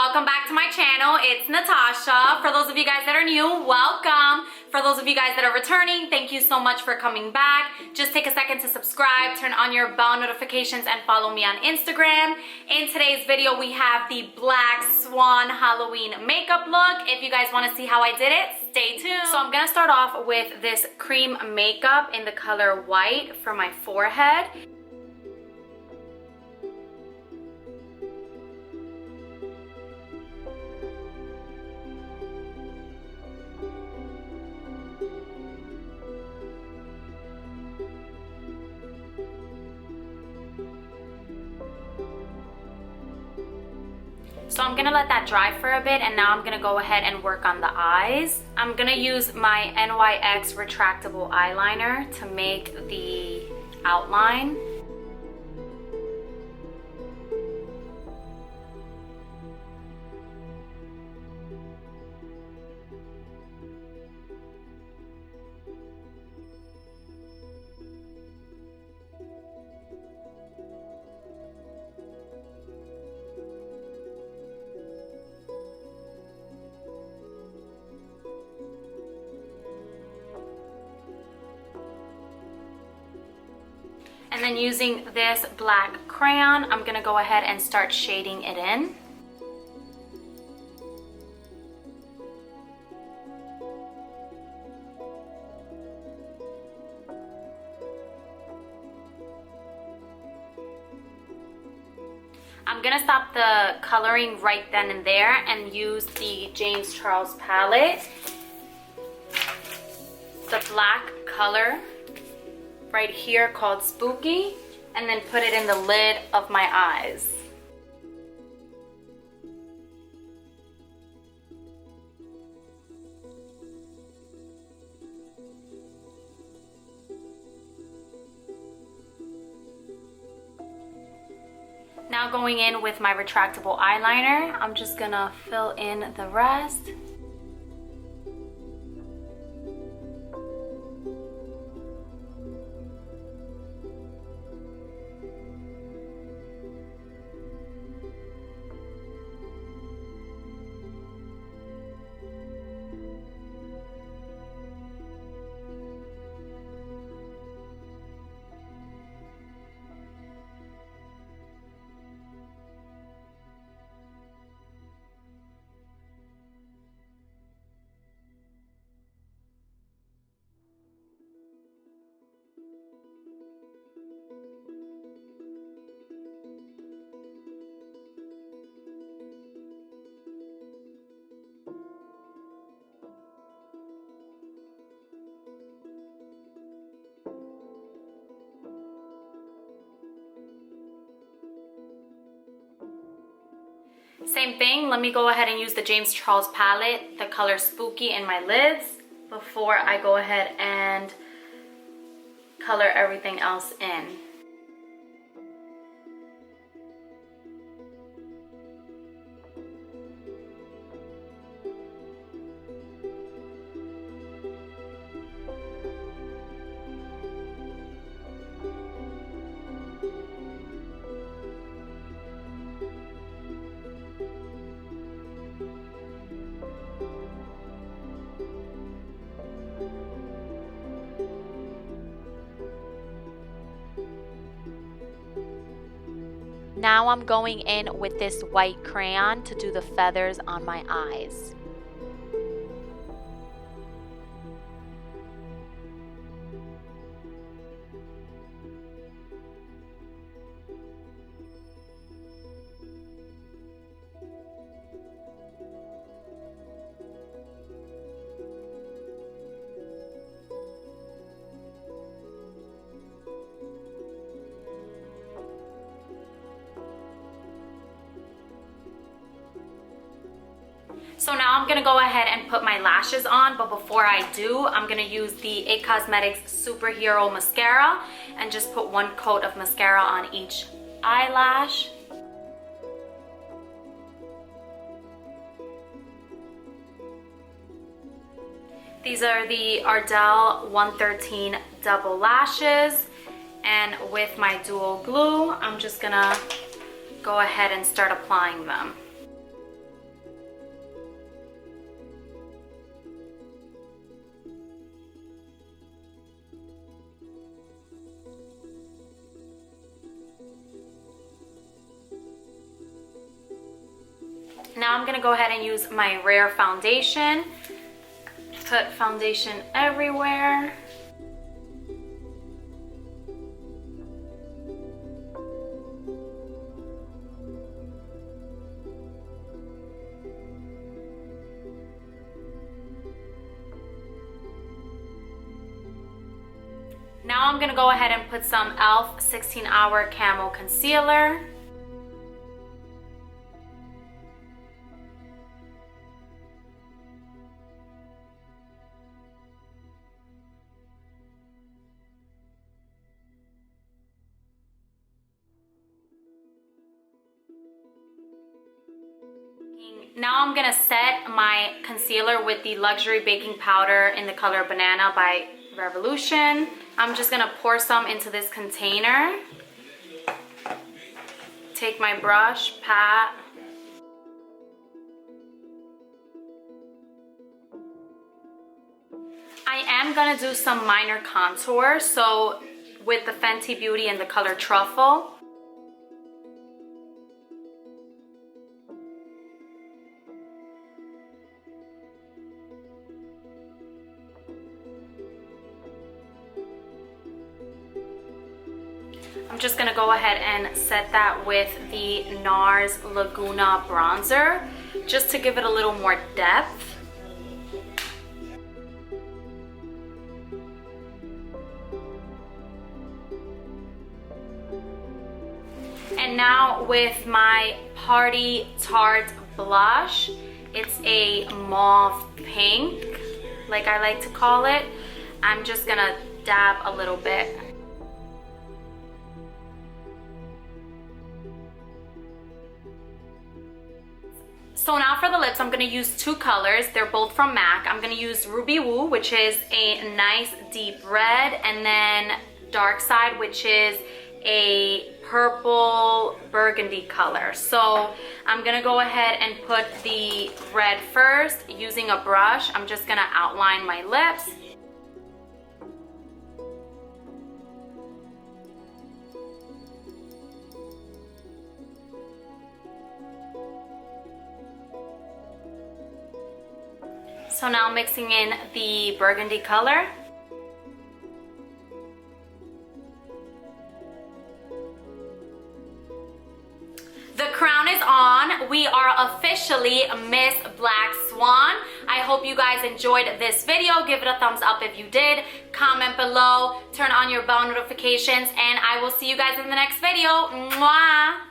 Welcome back to my channel. It's Natasha. For those of you guys that are new, welcome. For those of you guys that are returning, thank you so much for coming back. Just take a second to subscribe, turn on your bell notifications, and follow me on Instagram. In today's video, we have the Black Swan Halloween makeup look. If you guys want to see how I did it, stay tuned. So I'm gonna start off with this cream makeup in the color white for my forehead. So I'm gonna let that dry for a bit, and now I'm gonna go ahead and work on the eyes. I'm gonna use my NYX retractable eyeliner to make the outline. And then using this black crayon, I'm gonna go ahead and start shading it in. I'm gonna stop the coloring right then and there and use the James Charles palette. The black color right here called Spooky, and then put it in the lid of my eyes. Now going in with my retractable eyeliner, I'm just gonna fill in the rest. Same thing, let me go ahead and use the James Charles palette, the color Spooky, in my lids before I go ahead and color everything else in. Now I'm going in with this white crayon to do the feathers on my eyes. So now I'm gonna go ahead and put my lashes on, but before I do, I'm gonna use the IT Cosmetics Superhero Mascara and just put one coat of mascara on each eyelash. These are the Ardell 113 double lashes, and with my dual glue, I'm just gonna go ahead and start applying them. Now I'm gonna go ahead and use my Rare foundation. Put foundation everywhere. Now I'm gonna go ahead and put some e.l.f. 16-Hour Camo Concealer. Now I'm gonna set my concealer with the Luxury Baking Powder in the color Banana by Revolution. I'm just gonna pour some into this container. Take my brush, pat. I am gonna do some minor contour, so with the Fenty Beauty in the color Truffle. I'm just gonna go ahead and set that with the NARS Laguna bronzer, just to give it a little more depth. And now with my Party Tarte blush, it's a mauve pink, like I like to call it. I'm just gonna dab a little bit. So now for the lips, I'm gonna use two colors. They're both from MAC. I'm gonna use Ruby Woo, which is a nice deep red, and then Dark Side, which is a purple burgundy color. So I'm gonna go ahead and put the red first. Using a brush, I'm just gonna outline my lips. So now mixing in the burgundy color. The crown is on. We are officially Miss Black Swan. I hope you guys enjoyed this video. Give it a thumbs up if you did. Comment below. Turn on your bell notifications. And I will see you guys in the next video. Mwah!